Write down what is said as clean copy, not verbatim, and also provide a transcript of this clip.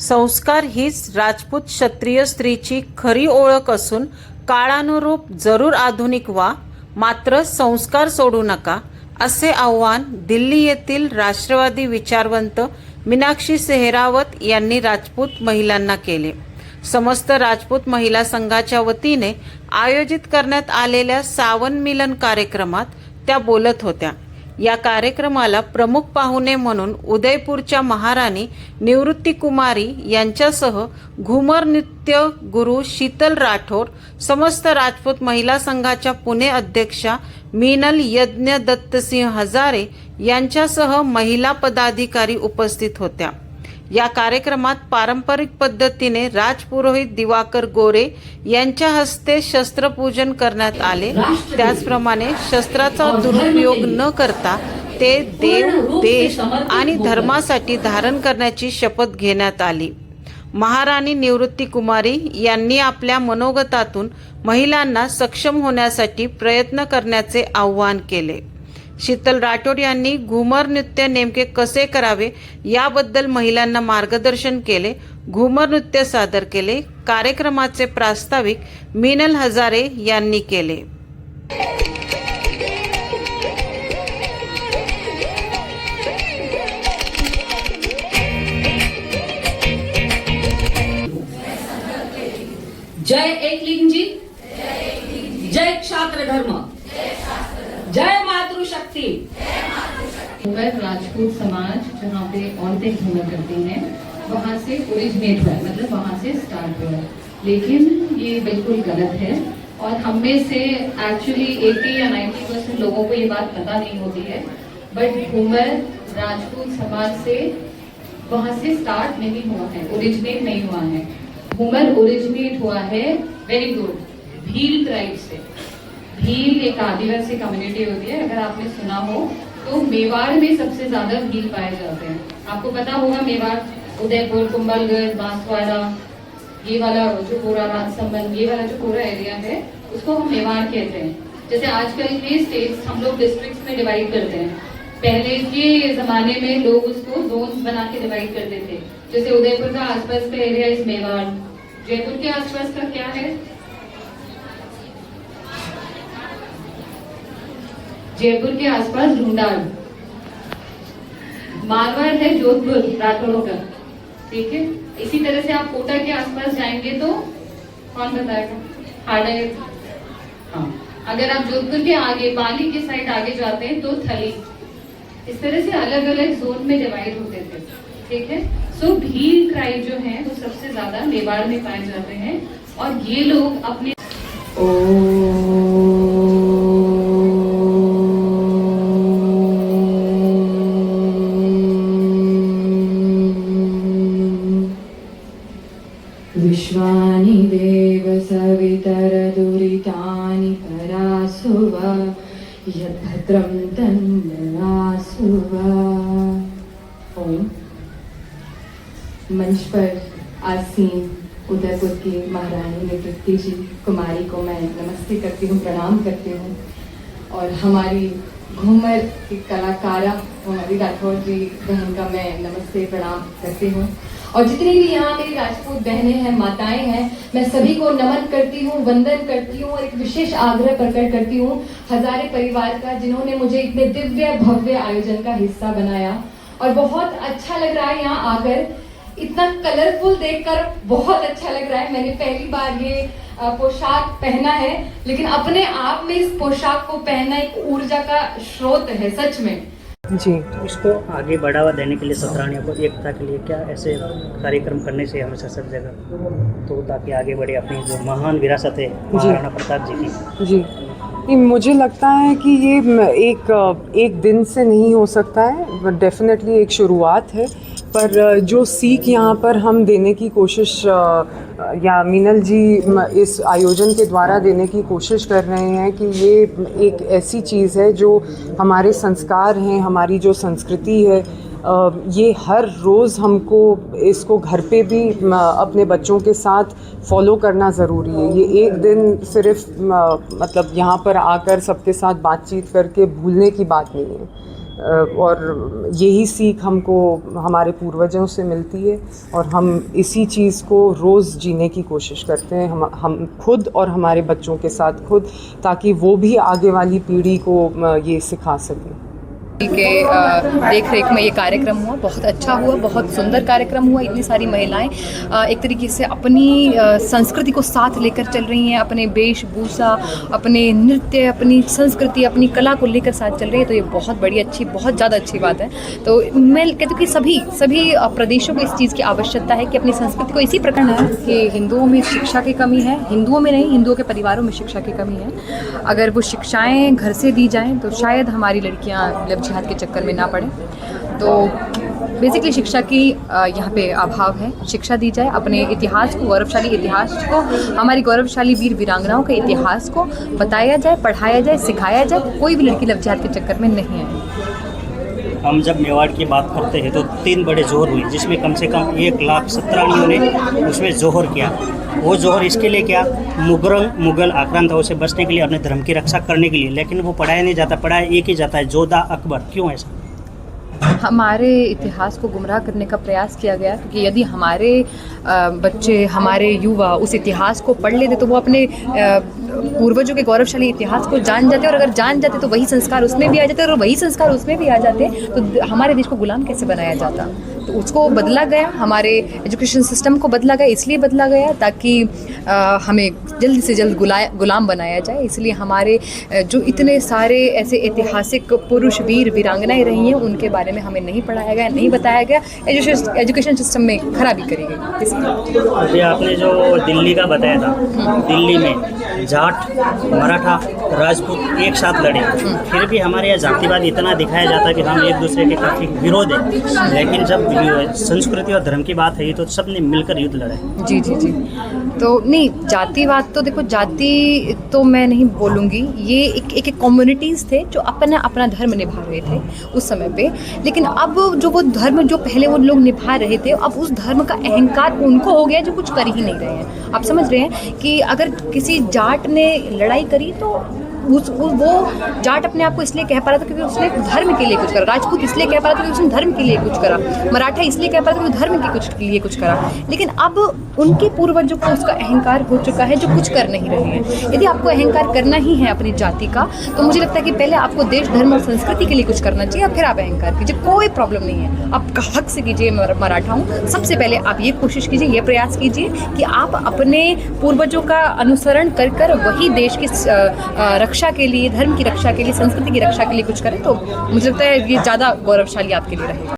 संस्कार हीच राजपूत क्षत्रिय स्त्रीची खरी ओळख असून काळानुरूप जरूर आधुनिक व्हा, मात्र संस्कार सोडू नका, असे आवाहन दिल्ली येथील राष्ट्रवादी विचारवंत मीनाक्षी सेहरावत यांनी राजपूत महिलांना केले. समस्त राजपूत महिला संघाच्या वतीने आयोजित करण्यात आलेल्या सावन मिलन कार्यक्रमात त्या बोलत होत्या. या कार्यक्रमाला प्रमुख पाहुणे म्हणून उदयपूरच्या महाराणी निवृत्ती कुमारी यांच्यासह घुमर नृत्य गुरु शीतल राठोड, समस्त राजपूत महिला संघाच्या पुणे अध्यक्षा मीनल यज्ञ दत्तसिंह हजारे यांच्यासह महिला पदाधिकारी उपस्थित होत्या. या कार्यक्रमात पारंपरिक पद्धतीने राजपुरोहित दिवाकर गोरे यांच्या हस्ते शस्त्रपूजन करण्यात आले. त्याचप्रमाणे शस्त्राचा दुरुपयोग न करता ते देव, देश आणि धर्मासाठी धारण करण्याची शपथ घेण्यात आली. महाराणी निवृत्ती कुमारी यांनी आपल्या मनोगतातून महिलांना सक्षम होण्यासाठी प्रयत्न करण्याचे आवाहन केले. शीतल राठोड यांनी घुमर नृत्य नेमके कसे करावे याबद्दल महिलांना मार्गदर्शन केले. घुमर नृत्य सादर केले. कार्यक्रमाचे प्रास्ताविक मीनल हजारे यांनी केले. जय एकलिंगजी, जय क्षात्र धर्म, जय मातृशक्ति। घूमर राजपूत समाज जहाँ पे औरतें घूमर करती हैं वहाँ से ओरिजिनेट हुआ है, मतलब वहाँ से स्टार्ट हुआ है, लेकिन ये बिल्कुल गलत है और हम में से एक्चुअली 80 या 90% लोगों को ये बात पता नहीं होती है. बट घूमर राजपूत समाज से वहाँ से स्टार्ट नहीं हुआ है, ओरिजिनेट नहीं हुआ है. घूमर ओरिजिनेट हुआ है, वेरी गुड, भील ट्राइब से. भील एक आदिवासी कम्युनिटी होती है, अगर आपने सुना हो तो मेवाड़ में सबसे ज्यादा भील पाए जाते हैं. आपको पता होगा मेवाड़, उदयपुर, कुंभलगढ़, बांसवाड़ा, ये वाला जो पूरा राजसमंद, ये वाला जो पूरा एरिया है उसको हम मेवाड़ कहते हैं. जैसे आजकल के स्टेट्स हम लोग डिस्ट्रिक्ट्स में डिवाइड करते हैं, पहले के जमाने में लोग उसको जोन्स बना के डिवाइड करते थे. जैसे उदयपुर का आसपास का एरिया इस मेवाड़, जयपुर के आसपास का क्या है, जयपुर के आसपास ढूंढाड़, मारवाड़ है जोधपुर राठौड़ों का, ठीक है. इसी तरह से आप कोटा के आसपास जाएंगे तो कौन बताएगा, हाड़े. हाँ, अगर आप जोधपुर के आगे पाली के साइड आगे जाते हैं तो थली. इस तरह से अलग अलग जोन में डिवाइड होते थे, ठीक है. सो भील ट्राइब जो है वो सबसे ज्यादा मेवाड़ में पाए जाते हैं और ये लोग अपने विश्वानि देव सवितर दुरितानि परासुव यद्भद्रं तन्नरासुव. ओम. मंच पर आसीन उदयपुर की महारानी निवृत्ति जी कुमारी को मैं नमस्ते करती हूँ, प्रणाम करती हूँ. और हमारी घूमर की कलाकारा हमारी राठौड़ जी बहन का मैं नमस्ते प्रणाम करती हूँ. और जितनी भी यहाँ मेरी राजपूत बहनें हैं, माताएं हैं, मैं सभी को नमन करती हूँ, वंदन करती हूँ और एक विशेष आग्रह प्रकट करती हूँ हजारे परिवार का, जिन्होंने मुझे इतने दिव्य भव्य आयोजन का हिस्सा बनाया. और बहुत अच्छा लग रहा है यहाँ आकर, इतना कलरफुल देखकर बहुत अच्छा लग रहा है. मैंने पहली बार ये पोशाक पहना है, लेकिन अपने आप में इस पोशाक को पहनना एक ऊर्जा का स्रोत है सच में जी. इसको आगे बढ़ावा देने के लिए सतरानियों को एकता के लिए क्या ऐसे कार्यक्रम करने से हमेशा सब जगह, तो ताकि आगे बढ़े अपनी जो महान विरासत है महाराणा प्रताप जी की. जी, मुझे लगता है कि ये एक दिन से नहीं हो सकता है, डेफिनेटली एक शुरुआत है. पर जो सीख यहाँ पर हम देने की कोशिश या मीनल जी इस आयोजन के द्वारा देने की कोशिश कर रहे हैं कि ये एक ऐसी चीज़ है जो हमारे संस्कार हैं, हमारी जो संस्कृति है, ये हर रोज़ हमको इसको घर पे भी अपने बच्चों के साथ फॉलो करना ज़रूरी है. ये एक दिन सिर्फ मतलब यहाँ पर आकर सबके साथ बातचीत करके भूलने की बात नहीं है. और यही सीख हमको हमारे पूर्वजों से मिलती है और हम इसी चीज़ को रोज़ जीने की कोशिश करते हैं, हम खुद और हमारे बच्चों के साथ खुद, ताकि वो भी आगे वाली पीढ़ी को ये सिखा सकें। के देख रेख में ये कार्यक्रम हुआ, बहुत अच्छा हुआ, बहुत सुंदर कार्यक्रम हुआ। इतनी सारी महिलाएं एक तरीके से अपनी संस्कृति को साथ लेकर चल रही हैं, अपने वेशभूषा, अपने नृत्य, अपनी संस्कृति, अपनी कला को लेकर साथ चल रही है। तो ये बहुत बड़ी अच्छी, बहुत ज़्यादा अच्छी बात है। तो मैं कहती हूँ कि सभी प्रदेशों को इस चीज़ की आवश्यकता है कि अपनी संस्कृति को इसी प्रकार है कि हिंदुओं में शिक्षा की कमी है, हिंदुओं में नहीं, हिंदुओं के परिवारों में शिक्षा की कमी है। अगर वो शिक्षाएँ घर से दी जाएँ तो शायद हमारी लड़कियाँ जिहाद के चक्कर में ना पड़े। तो बेसिकली शिक्षा की यहाँ पे अभाव है। शिक्षा दी जाए, अपने इतिहास को, गौरवशाली इतिहास को, हमारी गौरवशाली वीर वीरांगनाओं के इतिहास को बताया जाए, पढ़ाया जाए, सिखाया जाए। कोई भी लड़की लव जिहाद के चक्कर में नहीं आए। हम जब मेवाड़ की बात करते हैं तो 3 बड़े जोहर हुए, जिसमें कम से कम 1 लाख सतरानियों ने उसमें जोहर किया। वो जोहर इसके लिए क्या, मुगल आक्रांताओं से बचने के लिए, अपने धर्म की रक्षा करने के लिए। लेकिन वो पढ़ाया नहीं जाता, पढ़ाया एक ही जाता है, जोधा अकबर। क्यों ऐसा? हमारे इतिहास को गुमराह करने का प्रयास किया गया, क्योंकि यदि हमारे बच्चे, हमारे युवा उस इतिहास को पढ़ लेते तो वो अपने पूर्वजों के गौरवशाली इतिहास को जान जाते, और अगर जान जाते तो वही संस्कार उसमें भी आ जाते, और वही संस्कार उसमें भी आ जाते तो हमारे देश को गुलाम कैसे बनाया जाता। तो उसको बदला गया, हमारे एजुकेशन सिस्टम को बदला गया, इसलिए बदला गया ताकि हमें जल्द से जल्द गुलाम बनाया जाए। इसलिए हमारे जो इतने सारे ऐसे ऐतिहासिक पुरुष, वीर वीरांगनाएं रही हैं, उनके बारे में हमें नहीं पढ़ाया गया, नहीं बताया गया। एजुकेशन सिस्टम में खराबी करी गई। अभी आपने जो दिल्ली का बताया था, दिल्ली में जाट, मराठा, राजपूत एक साथ लड़े, फिर भी हमारे यहाँ जातिवाद इतना दिखाया जाता है कि हम एक दूसरे के काफ़ी विरोध हैं। लेकिन जब संस्कृति और धर्म की बात है तो सबने मिलकर युद्ध लड़ा है। जी जी जी। तो नहीं, जातिवाद तो देखो, जाति तो मैं नहीं बोलूँगी, ये एक कम्युनिटीज़ थे जो अपना धर्म निभा रहे थे उस समय पे। लेकिन अब जो वो धर्म जो पहले वो लोग निभा रहे थे, अब उस धर्म का अहंकार उनको हो गया जो कुछ कर ही नहीं रहे हैं। आप समझ रहे हैं कि अगर किसी जाट ने लड़ाई करी तो वो जाट अपने आप को इसलिए कह पा रहा था क्योंकि उसने धर्म के लिए कुछ करा, राजपूत इसलिए कह पा रहा था क्योंकि उसने धर्म के लिए कुछ करा, मराठा इसलिए कह पा रहा था क्योंकि धर्म के लिए कुछ करा। लेकिन अब उनके पूर्वजों को उसका अहंकार हो चुका है जो कुछ कर नहीं रहे हैं। यदि आपको अहंकार करना ही है अपनी जाति का, तो मुझे लगता है कि पहले आपको देश, धर्म और संस्कृति के लिए कुछ करना चाहिए, फिर आप अहंकार कीजिए। कोई प्रॉब्लम नहीं है, आप हक से कीजिए। मराठा हूँ, सबसे पहले आप ये कोशिश कीजिए, ये प्रयास कीजिए कि आप अपने पूर्वजों का अनुसरण कर वही देश की रक्षा के लिए, धर्म की रक्षा के लिए, संस्कृति की रक्षा के लिए कुछ करें। तो मुझे लगता है ये ज़्यादा गौरवशाली आपके लिए रहेगा।